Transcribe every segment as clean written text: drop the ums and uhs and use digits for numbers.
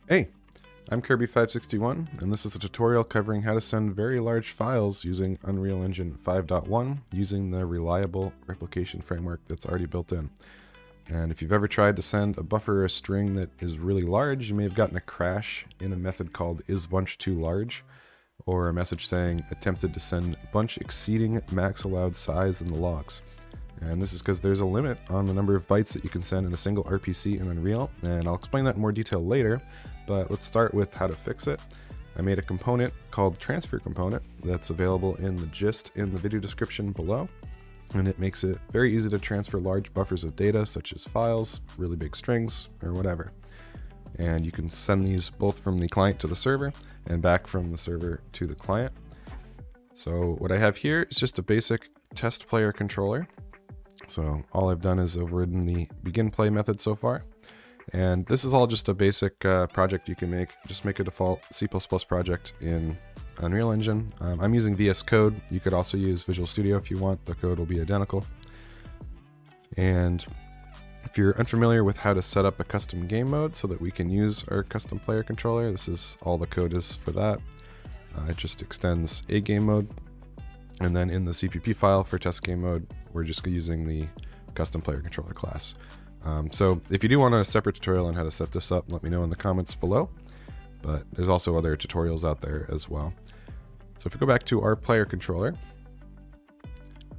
Hey, I'm Kirby561, and this is a tutorial covering how to send very large files using Unreal Engine 5.1 using the reliable replication framework that's already built in. And if you've ever tried to send a buffer or a string that is really large, you may have gotten a crash in a method called isBunchTooLarge, or a message saying attempted to send bunch exceeding max allowed size in the logs. And this is because there's a limit on the number of bytes that you can send in a single RPC in Unreal, and I'll explain that in more detail later, but let's start with how to fix it. I made a component called TransferComponent that's available in the gist in the video description below, and it makes it very easy to transfer large buffers of data such as files, really big strings, or whatever. And you can send these both from the client to the server and back from the server to the client. So what I have here is just a basic test player controller. So all I've done is overridden the begin play method so far. And this is all just a basic project you can make. Just make a default C++ project in Unreal Engine. I'm using VS Code. You could also use Visual Studio if you want. The code will be identical. And if you're unfamiliar with how to set up a custom game mode so that we can use our custom player controller, this is all the code is for that. It just extends a game mode. And then in the CPP file for test game mode, we're just using the custom player controller class. So if you do want a separate tutorial on how to set this up, let me know in the comments below. But there's also other tutorials out there as well. So if we go back to our player controller,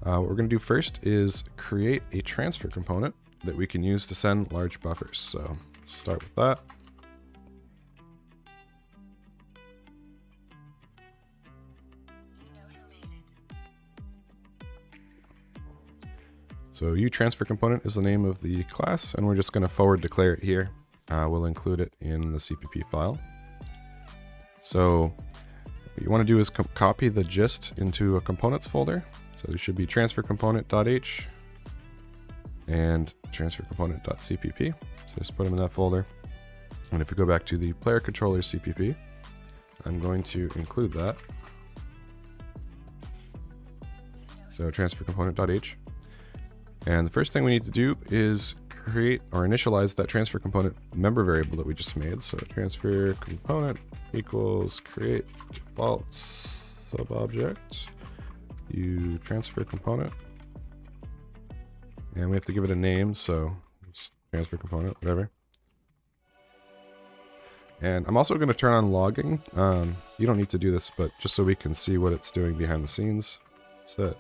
what we're going to do first is create a transfer component that we can use to send large buffers. So let's start with that. So UTransferComponent is the name of the class, and we're just going to forward declare it here. We'll include it in the CPP file. So what you want to do is copy the gist into a components folder. So there should be TransferComponent.h and TransferComponent.cpp. So just put them in that folder. And if we go back to the player controller CPP, I'm going to include that. So TransferComponent.h. And the first thing we need to do is create or initialize that transfer component member variable that we just made. So transfer component equals create default subobject UTransferComponent. And we have to give it a name, so just transfer component, whatever. And I'm also going to turn on logging. You don't need to do this, but just so we can see what it's doing behind the scenes. Set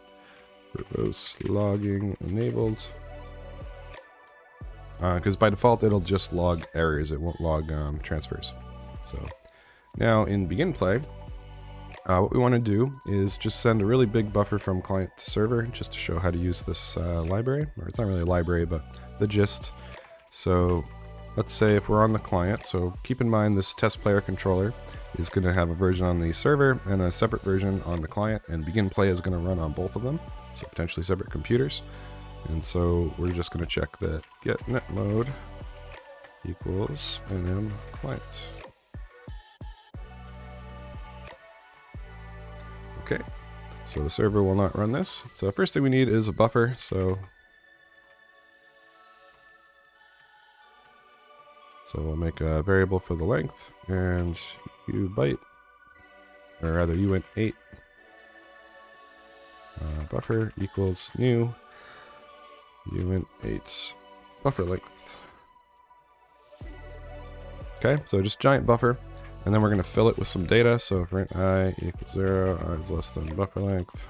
verbose logging enabled, because by default it'll just log errors, it won't log transfers. So now in begin play, what we want to do is just send a really big buffer from client to server just to show how to use this library, or it's not really a library but the gist. So let's say if we're on the client, so keep in mind this test player controller is going to have a version on the server and a separate version on the client, and begin play is going to run on both of them, so potentially separate computers. And so we're just going to check that get net mode equals nm client. Okay, so the server will not run this. So first thing we need is a buffer. So we'll make a variable for the length, and ubyte, or rather uint8 buffer equals new uint8 buffer length. Okay, so just giant buffer, and then we're going to fill it with some data. So if int I equals 0, I is less than buffer length,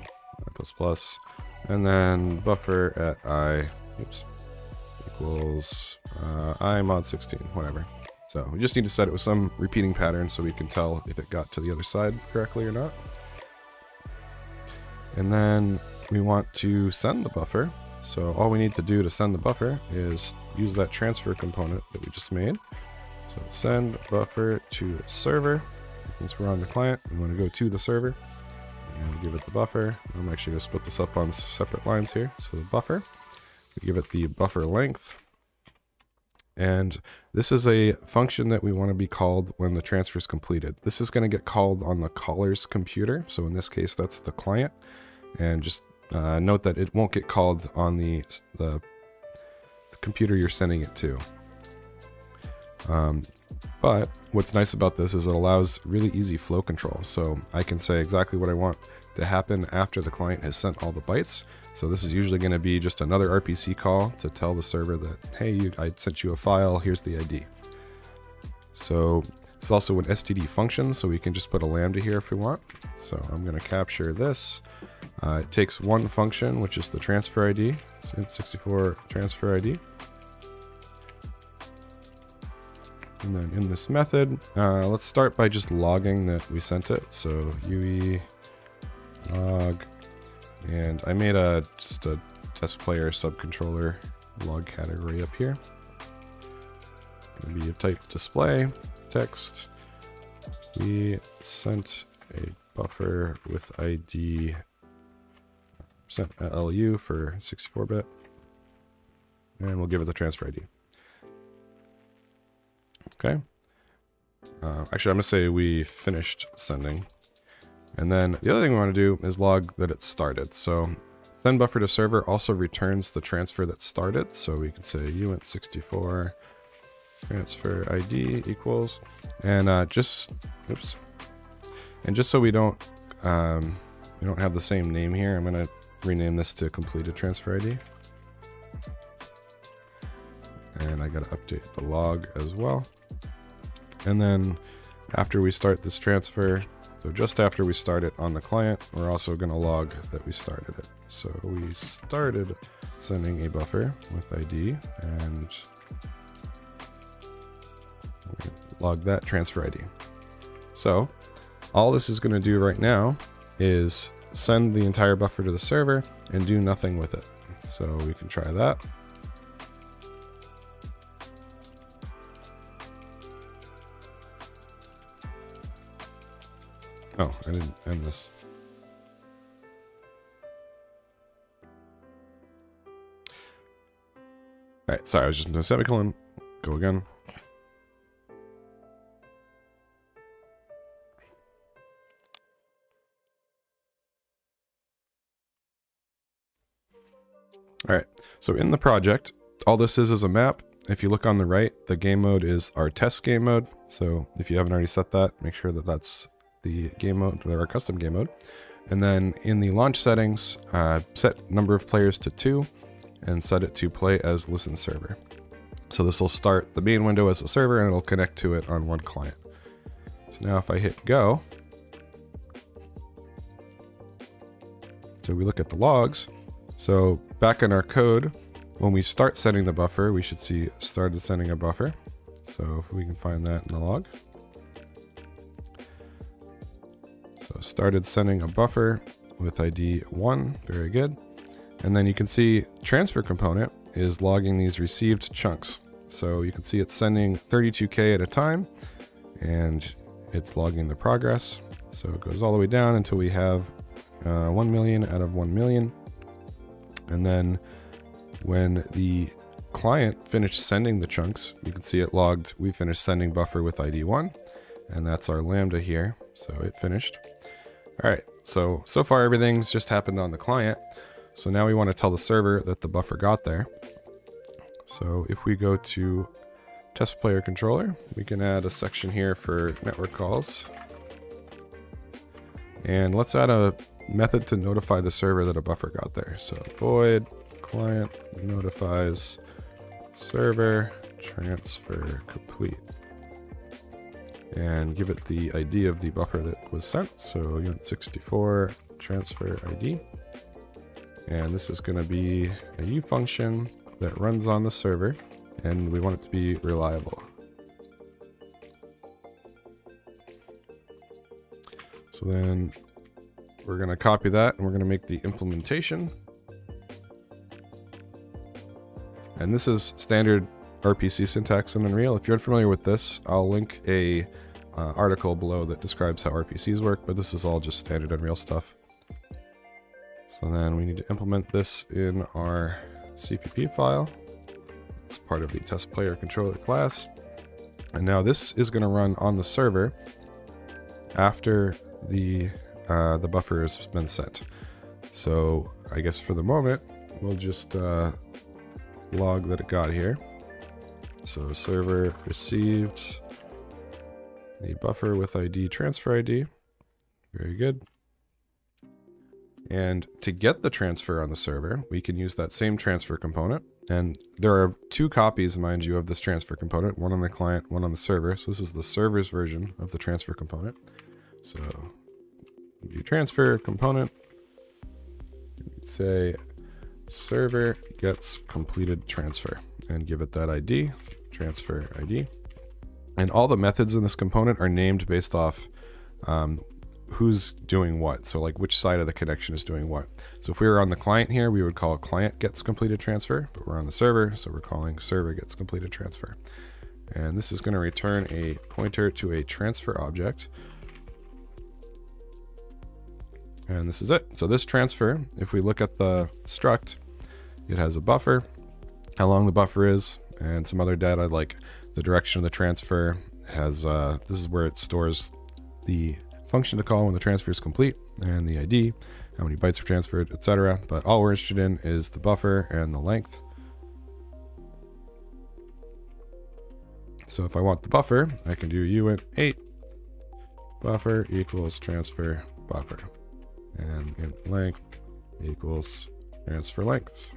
I plus plus, and then buffer at I, oops, equals I mod 16, whatever. So we just need to set it with some repeating pattern so we can tell if it got to the other side correctly or not. And then we want to send the buffer. So all we need to do to send the buffer is use that transfer component that we just made. So send buffer to server. Since we're on the client, we want to go to the server and give it the buffer. I'm actually going to split this up on separate lines here. So the buffer, we give it the buffer length. And this is a function that we want to be called when the transfer is completed. This is going to get called on the caller's computer. So in this case, that's the client. And just note that it won't get called on the computer you're sending it to. But what's nice about this is it allows really easy flow control. So I can say exactly what I want to happen after the client has sent all the bytes. So this is usually going to be just another RPC call to tell the server that, hey, I sent you a file, here's the ID. So it's also an STD function, so we can just put a lambda here if we want. So I'm going to capture this. It takes one function, which is the transfer ID. So it's 64 transfer ID. And then in this method, let's start by just logging that we sent it. So UE log, and I made just a test player subcontroller log category up here. Maybe a type display text. We sent a buffer with ID sent LU for 64-bit, and we'll give it the transfer ID. Okay. Actually, I'm going to say we finished sending. And then the other thing we want to do is log that it started. So send buffer to server also returns the transfer that started. So we can say uint64 transfer ID equals, and just so we don't have the same name here, I'm going to rename this to completed transfer ID. And I got to update the log as well. And then after we start this transfer, so just after we start it on the client, we're also going to log that we started it. So we started sending a buffer with ID, and we log that transfer ID. So all this is going to do right now is send the entire buffer to the server and do nothing with it. So we can try that. Oh, I didn't end this. All right, sorry, I was just in a semicolon. Go again. All right, so in the project, all this is a map. If you look on the right, the game mode is our test game mode. So if you haven't already set that, make sure that that's the game mode, or our custom game mode. And then in the launch settings, set number of players to 2 and set it to play as listen server. So this will start the main window as a server and it'll connect to it on one client. So now if I hit go, so we look at the logs. So back in our code, when we start sending the buffer, we should see started sending a buffer. So if we can find that in the log. So started sending a buffer with ID 1, very good. And then you can see TransferComponent is logging these received chunks. So you can see it's sending 32K at a time, and it's logging the progress. So it goes all the way down until we have 1 million out of 1 million. And then when the client finished sending the chunks, you can see it logged, we finished sending buffer with ID 1, and that's our lambda here. So it finished. All right, so far everything's just happened on the client. So now we want to tell the server that the buffer got there. So if we go to test player controller, we can add a section here for network calls. And let's add a method to notify the server that a buffer got there. So void client notifies server transfer complete. And give it the ID of the buffer that was sent. So uint64 transfer ID. And this is going to be a U function that runs on the server, and we want it to be reliable. So then we're going to copy that and we're going to make the implementation. And this is standard RPC syntax in Unreal. If you're unfamiliar with this, I'll link a article below that describes how RPCs work, but this is all just standard Unreal stuff. So then we need to implement this in our CPP file. It's part of the test player controller class. And now this is going to run on the server after the buffer has been sent. So I guess for the moment, we'll just log that it got here. So server received a buffer with ID transfer ID. Very good. And to get the transfer on the server, we can use that same transfer component. And there are two copies, mind you, of this transfer component, one on the client, one on the server. So this is the server's version of the transfer component. So UTransferComponent, say server gets completed transfer and give it that ID, transfer ID. And all the methods in this component are named based off who's doing what. So like which side of the connection is doing what. So if we were on the client here, we would call client gets completed transfer, but we're on the server, so we're calling server gets completed transfer. And this is going to return a pointer to a transfer object. And this is it. So this transfer, if we look at the struct, it has a buffer, how long the buffer is, and some other data like the direction of the transfer. It has, this is where it stores the function to call when the transfer is complete, and the ID, how many bytes were transferred, etc. But all we're interested in is the buffer and the length. So if I want the buffer, I can do uint8 buffer equals transfer buffer, and int length equals transfer length.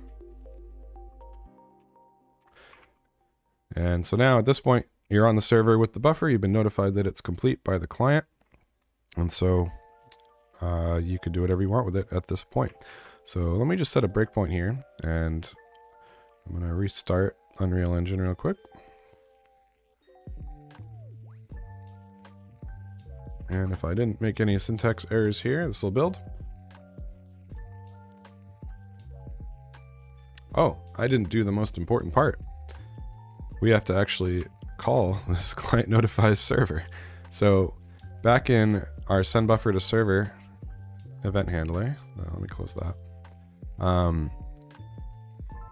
And so now at this point, you're on the server with the buffer. You've been notified that it's complete by the client. And so you could do whatever you want with it at this point. So let me just set a breakpoint here, and I'm going to restart Unreal Engine real quick. And if I didn't make any syntax errors here, this will build. Oh, I didn't do the most important part. We have to actually call this client notifies server. So back in our send buffer to server event handler, let me close that.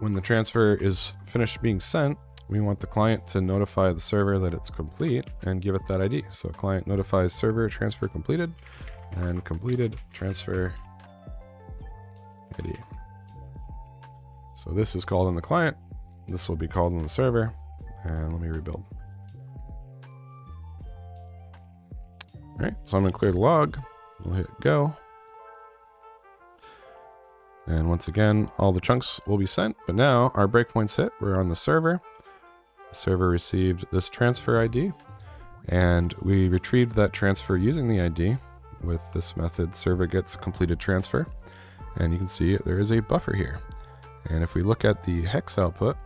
When the transfer is finished being sent, we want the client to notify the server that it's complete and give it that ID. So client notifies server transfer completed, and completed transfer ID. So this is called in the client. This will be called in the server. And let me rebuild. All right, so I'm gonna clear the log. We'll hit go. And once again, all the chunks will be sent, but now our breakpoint's hit. We're on the server. The server received this transfer ID, and we retrieved that transfer using the ID with this method server gets completed transfer. And you can see there is a buffer here. And if we look at the hex output,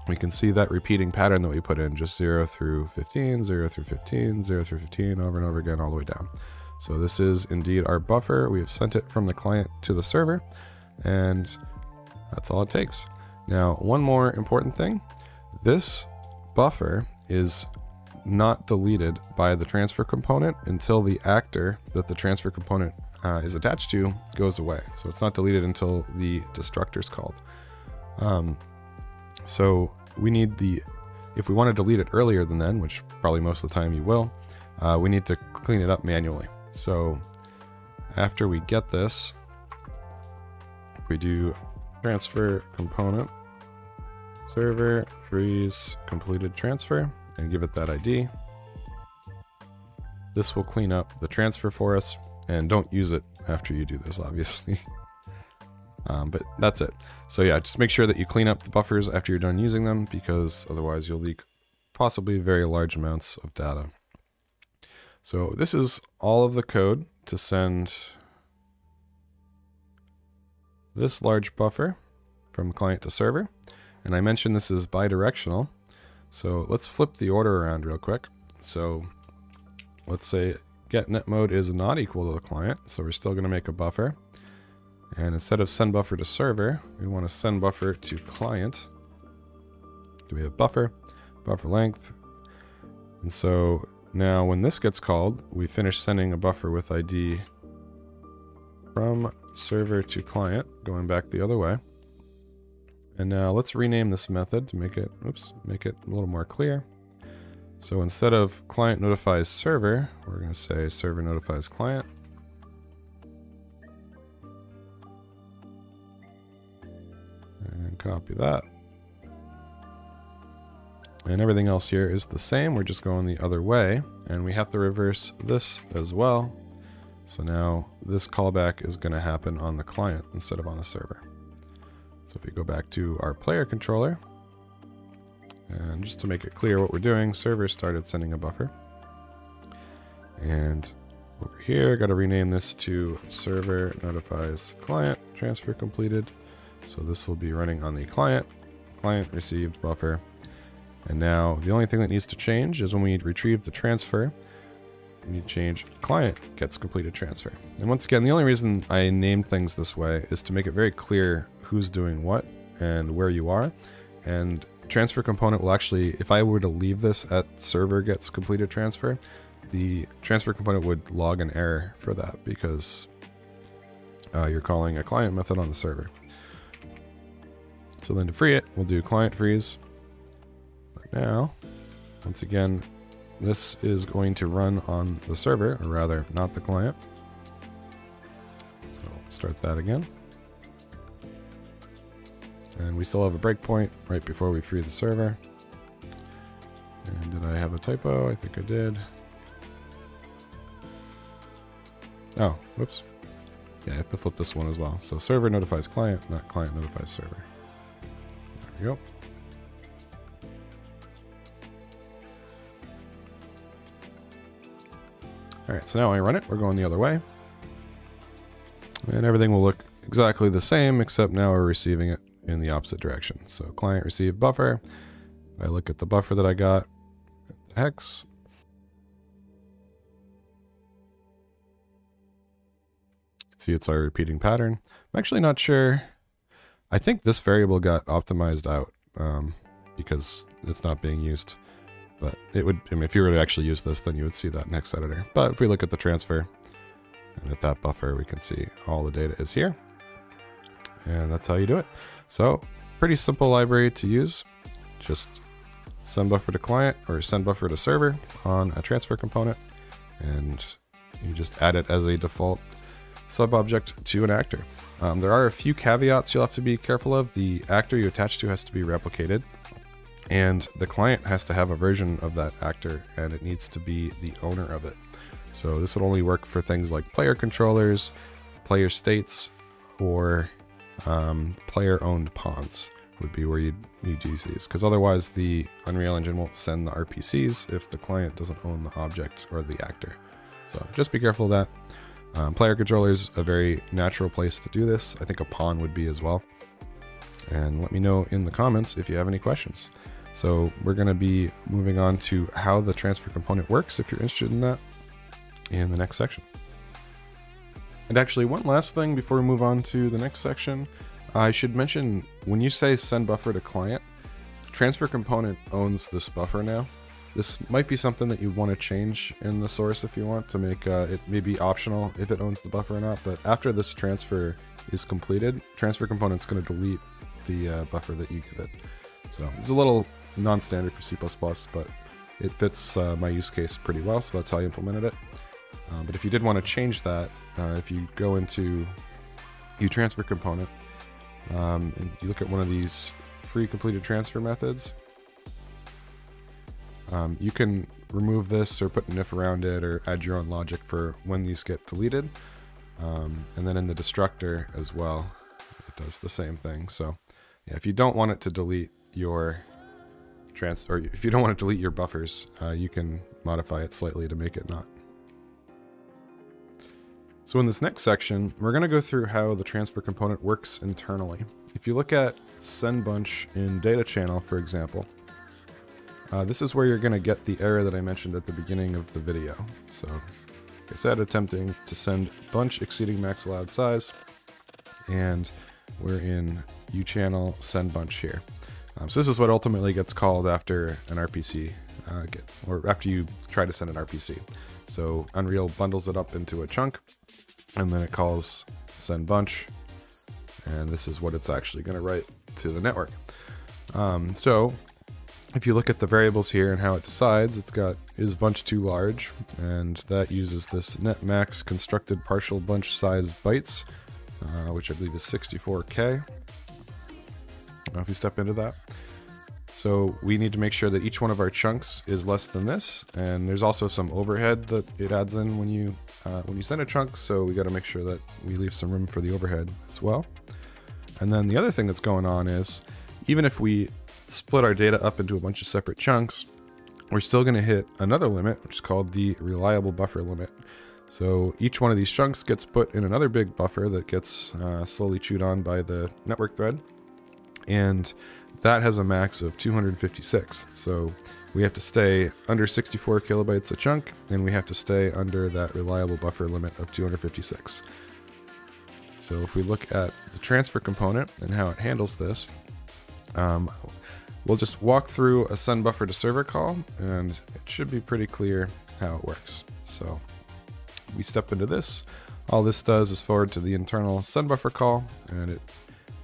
we can see that repeating pattern that we put in, just 0 through 15, 0 through 15, 0 through 15, over and over again, all the way down. So this is indeed our buffer. We have sent it from the client to the server, and that's all it takes. Now, one more important thing. This buffer is not deleted by the transfer component until the actor that the transfer component is attached to goes away. So it's not deleted until the destructor is called. So we need if we want to delete it earlier than then, which probably most of the time you will, we need to clean it up manually. So after we get this, if we do transfer component, server freeze completed transfer, and give it that ID, this will clean up the transfer for us. And don't use it after you do this, obviously. But that's it. So yeah, just make sure that you clean up the buffers after you're done using them, because otherwise you'll leak possibly very large amounts of data. So this is all of the code to send this large buffer from client to server. And I mentioned this is bidirectional. So let's flip the order around real quick. So let's say get net mode is not equal to the client. So we're still going to make a buffer. And instead of send buffer to server, we want to send buffer to client. Do we have buffer, buffer length? And so now when this gets called, we finish sending a buffer with ID from server to client, going back the other way. And now let's rename this method to make it, make it a little more clear. So instead of client notifies server, we're going to say server notifies client. And copy that. And everything else here is the same. We're just going the other way, and we have to reverse this as well. So now this callback is going to happen on the client instead of on the server. So if we go back to our player controller, and just to make it clear what we're doing, server started sending a buffer. And over here, got to rename this to server notifies client transfer completed. So this will be running on the client. Client received buffer. And now the only thing that needs to change is when we retrieve the transfer, we need to change client gets completed transfer. And once again, the only reason I named things this way is to make it very clear who's doing what and where you are. And transfer component will actually, if I were to leave this at server gets completed transfer, the transfer component would log an error for that because you're calling a client method on the server. So then to free it, we'll do client freeze. Now, once again, this is going to run on the server, or rather, not the client. So start that again. And we still have a breakpoint right before we free the server. And did I have a typo? I think I did. Oh, whoops. Yeah, I have to flip this one as well. So server notifies client, not client notifies server. There we go. Alright, so now when I run it, we're going the other way. And everything will look exactly the same, except now we're receiving it in the opposite direction. So client received buffer. If I look at the buffer that I got, hex. See, it's our repeating pattern. I'm actually not sure. I think this variable got optimized out because it's not being used. But it would, I mean, if you were to actually use this, then you would see that in Hex Editor. But if we look at the transfer and at that buffer, we can see all the data is here. And that's how you do it. So pretty simple library to use. Just send buffer to client or send buffer to server on a transfer component. And you just add it as a default sub-object to an actor. There are a few caveats you'll have to be careful of. The actor you attach to has to be replicated. And the client has to have a version of that actor, and it needs to be the owner of it. So this would only work for things like player controllers, player states, or player-owned pawns would be where you'd use these. Because otherwise the Unreal Engine won't send the RPCs if the client doesn't own the object or the actor. So just be careful of that. Player controller is a very natural place to do this. I think a pawn would be as well. And let me know in the comments if you have any questions. So we're going to be moving on to how the transfer component works if you're interested in that in the next section. And actually, one last thing before we move on to the next section, I should mention when you say send buffer to client, transfer component owns this buffer now. This might be something that you want to change in the source if you want to make it maybe optional if it owns the buffer or not. But after this transfer is completed, transfer component's going to delete the buffer that you give it. So it's a little non-standard for C++, but it fits my use case pretty well, so that's how I implemented it. But if you did want to change that, if you go into UTransferComponent and you look at one of these free completed transfer methods, you can remove this or put an if around it or add your own logic for when these get deleted. And then in the destructor as well, it does the same thing. So yeah, if you don't want it to delete your or if you don't want to delete your buffers, you can modify it slightly to make it not. So in this next section, we're going to go through how the transfer component works internally. If you look at sendBunch in data channel, for example, this is where you're going to get the error that I mentioned at the beginning of the video. So like I said, attempting to send bunch exceeding max allowed size, and we're in uChannel sendBunch here. So this is what ultimately gets called after an RPC, or after you try to send an RPC. So Unreal bundles it up into a chunk, and then it calls sendBunch, and this is what it's actually going to write to the network. So if you look at the variables here and how it decides, it's got is bunch too large, and that uses this net max constructed partial bunch size bytes, which I believe is 64K. If you step into that, So we need to make sure that each one of our chunks is less than this, and there's also some overhead that it adds in when you send a chunk, so we got to make sure that we leave some room for the overhead as well. And then the other thing that's going on is, even if we split our data up into a bunch of separate chunks, we're still going to hit another limit, which is called the reliable buffer limit. So each one of these chunks gets put in another big buffer that gets slowly chewed on by the network thread, and that has a max of 256. So we have to stay under 64 kilobytes a chunk, and we have to stay under that reliable buffer limit of 256. So if we look at the transfer component and how it handles this, we'll just walk through a send buffer to server call, and it should be pretty clear how it works. So we step into this. All this does is forward to the internal send buffer call, and it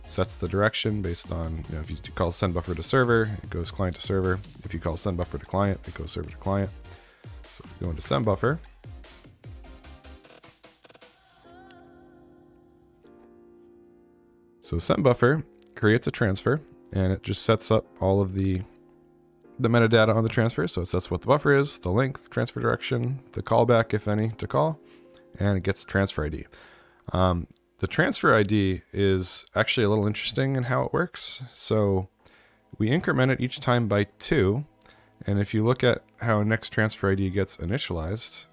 sets the direction based on, if you call send buffer to server, it goes client to server. If you call send buffer to client, it goes server to client. So if we go into send buffer, so send buffer creates a transfer, and it just sets up all of the metadata on the transfer. So it sets what the buffer is, the length, transfer direction, the callback, if any, to call, and it gets transfer ID. The transfer ID is actually a little interesting in how it works. So we increment it each time by 2. And if you look at how next transfer ID gets initialized,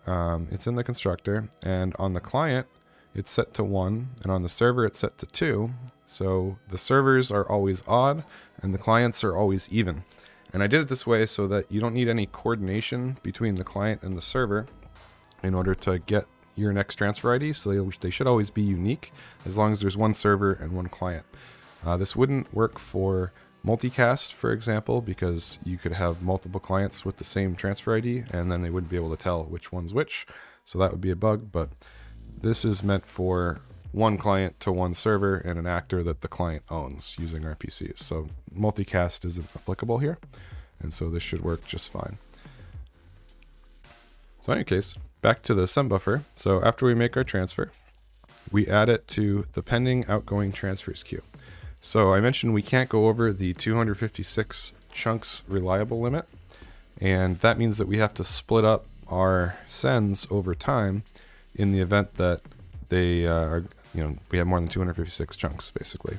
it's in the constructor, and on the client, it's set to 1, and on the server, it's set to 2. So the servers are always odd, and the clients are always even. And I did it this way so that you don't need any coordination between the client and the server in order to get your next transfer ID, so they should always be unique as long as there's one server and one client. This wouldn't work for multicast, for example, because you could have multiple clients with the same transfer ID and then they wouldn't be able to tell which one's which, so that would be a bug. But this is meant for one client to one server and an actor that the client owns using RPCs. So multicast isn't applicable here, and so this should work just fine. So in any case, back to the send buffer. So after we make our transfer, we add it to the pending outgoing transfers queue. So I mentioned we can't go over the 256 chunks reliable limit, and that means that we have to split up our sends over time in the event that they we have more than 256 chunks, basically.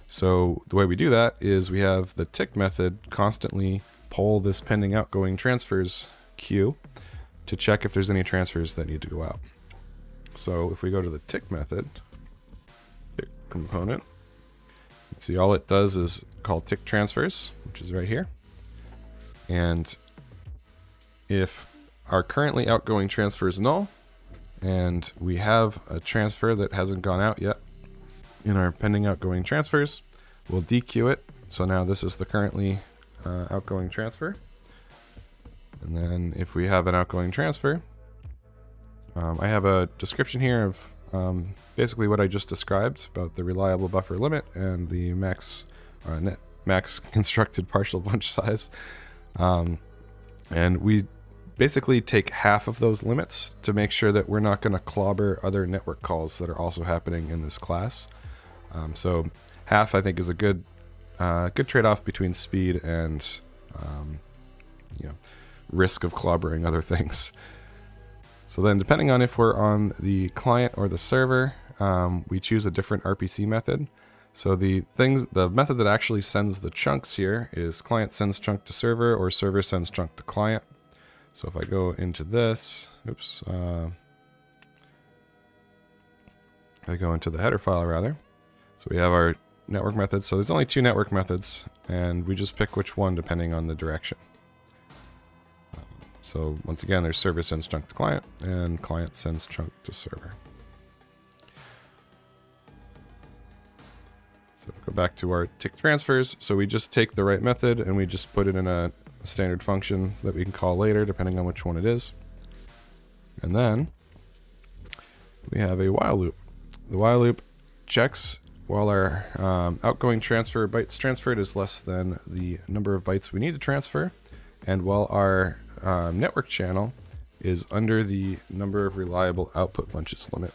So the way we do that is we have the tick method constantly poll this pending outgoing transfers queue to check if there's any transfers that need to go out. So if we go to the tick method, tick component, see all it does is call tick transfers, which is right here. And if our currently outgoing transfer is null, and we have a transfer that hasn't gone out yet in our pending outgoing transfers, we'll dequeue it. So now this is the currently outgoing transfer. And then if we have an outgoing transfer, I have a description here of basically what I just described about the reliable buffer limit and the max constructed partial bunch size. And we basically take half of those limits to make sure that we're not going to clobber other network calls that are also happening in this class. So half, I think, is a good trade-off between speed and risk of clobbering other things. So then, depending on if we're on the client or the server, we choose a different RPC method. So the method that actually sends the chunks here is client sends chunk to server, or server sends chunk to client. So if I go into this, I go into the header file rather. So we have our network methods. So there's only 2 network methods, and we just pick which one depending on the direction. So once again, there's server sends chunk to client, and client sends chunk to server. So go back to our tick transfers. So we just take the right method and we just put it in a standard function that we can call later, depending on which one it is. And then we have a while loop. The while loop checks while our outgoing transfer bytes transferred is less than the number of bytes we need to transfer, and while our network channel is under the number of reliable output bunches limit.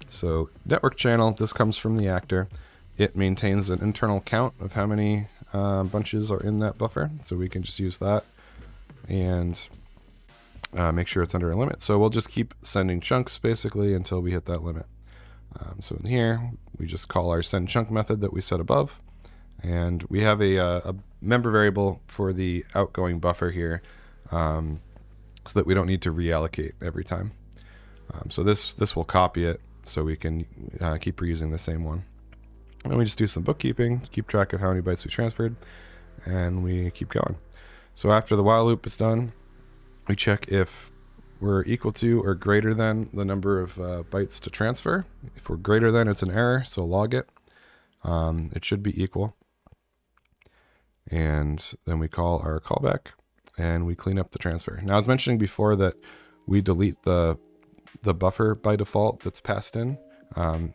So network channel, this comes from the actor. It maintains an internal count of how many bunches are in that buffer, so we can just use that and make sure it's under a limit. So we'll just keep sending chunks basically until we hit that limit. So in here, we just call our send chunk method that we set above, and we have a member variable for the outgoing buffer here, so that we don't need to reallocate every time. So this will copy it, so we can keep reusing the same one. And we just do some bookkeeping, keep track of how many bytes we transferred, and we keep going. So after the while loop is done, we check if we're equal to or greater than the number of bytes to transfer. If we're greater than, it's an error, so log it. It should be equal. And then we call our callback, and we clean up the transfer. Now, I was mentioning before that we delete the buffer by default that's passed in.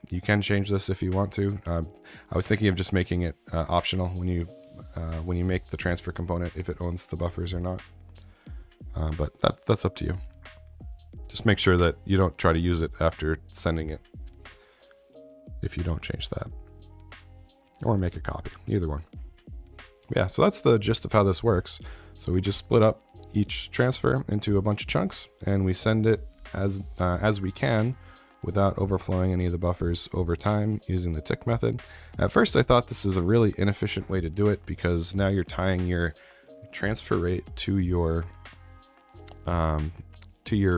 You can change this if you want to. I was thinking of just making it optional when you make the transfer component, if it owns the buffers or not. But that's up to you. Just make sure that you don't try to use it after sending it, if you don't change that. Or make a copy, either one. Yeah, so that's the gist of how this works. So we just split up each transfer into a bunch of chunks, and we send it as we can without overflowing any of the buffers over time using the tick method. At first I thought this is a really inefficient way to do it, because now you're tying your transfer rate to your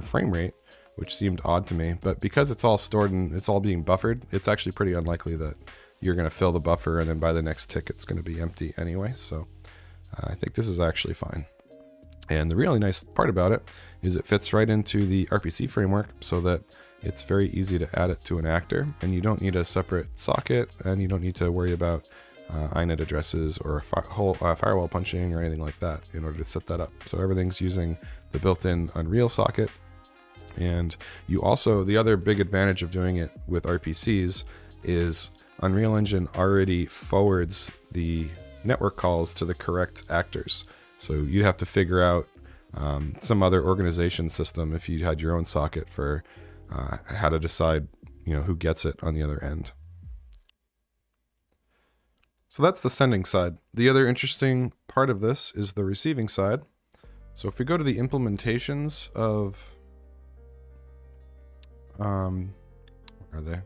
frame rate, which seemed odd to me. But because it's all stored and it's all being buffered, it's actually pretty unlikely that you're going to fill the buffer and then by the next tick it's going to be empty anyway. So I think this is actually fine. And the really nice part about it is it fits right into the RPC framework, so that it's very easy to add it to an actor, and you don't need a separate socket, and you don't need to worry about INET addresses or firewall punching or anything like that in order to set that up. So everything's using the built-in Unreal socket. And you also, the other big advantage of doing it with RPCs is Unreal Engine already forwards the network calls to the correct actors. So you'd have to figure out some other organization system if you had your own socket for how to decide, who gets it on the other end. So that's the sending side. The other interesting part of this is the receiving side. So if we go to the implementations of, where are they?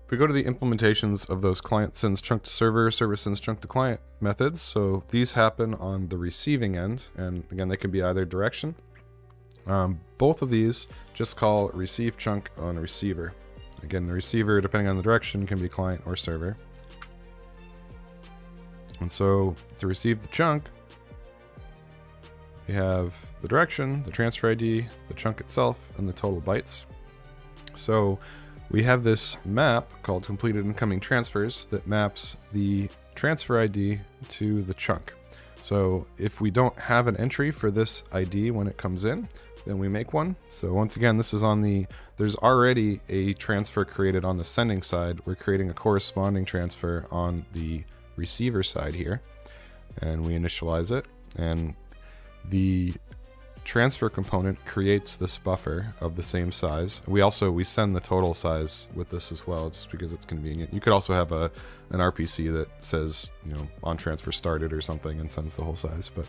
If we go to the implementations of those client sends chunk to server, server sends chunk to client methods, so these happen on the receiving end, and again, they can be either direction. Both of these just call receive chunk on a receiver. Again, the receiver, depending on the direction, can be client or server. And so to receive the chunk, we have the direction, the transfer ID, the chunk itself, and the total bytes. So we have this map called completed incoming transfers that maps the transfer ID to the chunk. So if we don't have an entry for this ID when it comes in, then we make one. So once again, this is on there's already a transfer created on the sending side. We're creating a corresponding transfer on the receiver side here, and we initialize it, and the transfer component creates this buffer of the same size. We send the total size with this as well, just because it's convenient. You could also have an RPC that says, on transfer started or something, and sends the whole size, but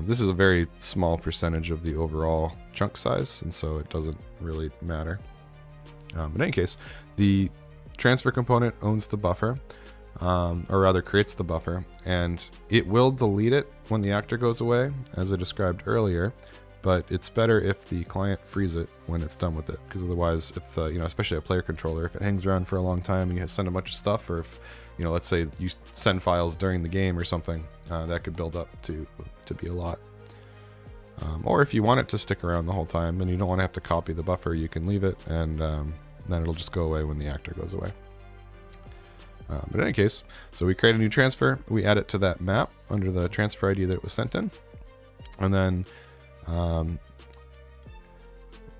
this is a very small percentage of the overall chunk size, and so it doesn't really matter. In any case, the transfer component owns the buffer, or rather creates the buffer, and it will delete it when the actor goes away, as I described earlier, but it's better if the client frees it when it's done with it, because otherwise, if especially a player controller, if it hangs around for a long time and you send a bunch of stuff, or if let's say you send files during the game or something, that could build up to be a lot. Or if you want it to stick around the whole time and you don't want to have to copy the buffer, you can leave it, and then it'll just go away when the actor goes away. But in any case, so we create a new transfer, we add it to that map under the transfer ID that it was sent in, and then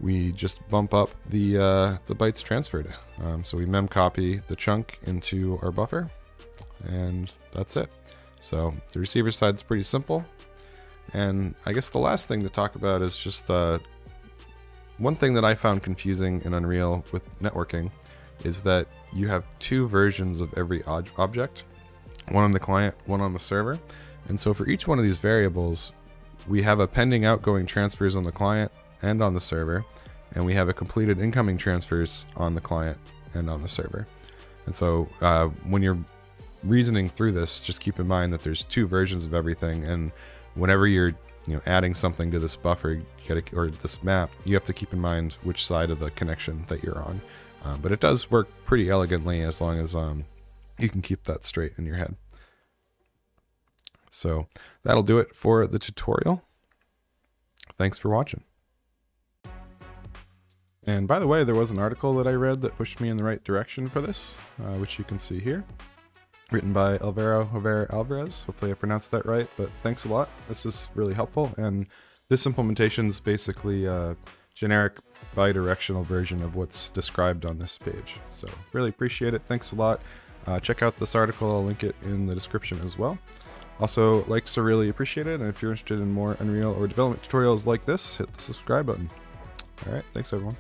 we just bump up the bytes transferred. So we mem copy the chunk into our buffer, and that's it. So the receiver side is pretty simple. And I guess the last thing to talk about is just one thing that I found confusing in Unreal with networking is that you have two versions of every object, one on the client, one on the server. And so for each one of these variables, we have a pending outgoing transfers on the client and on the server, and we have a completed incoming transfers on the client and on the server. And so when you're reasoning through this, just keep in mind that there's two versions of everything, and whenever you're adding something to this buffer, or this map, you have to keep in mind which side of the connection that you're on. But it does work pretty elegantly as long as you can keep that straight in your head. So that'll do it for the tutorial. Thanks for watching. And by the way, there was an article that I read that pushed me in the right direction for this, which you can see here. Written by Alvaro Alvarez. Hopefully I pronounced that right, but thanks a lot. This is really helpful, and this implementation is basically a generic bi-directional version of what's described on this page. So really appreciate it. Thanks a lot. Check out this article. I'll link it in the description as well. Also, likes are really appreciated, and if you're interested in more Unreal or development tutorials like this, hit the subscribe button. All right, thanks everyone.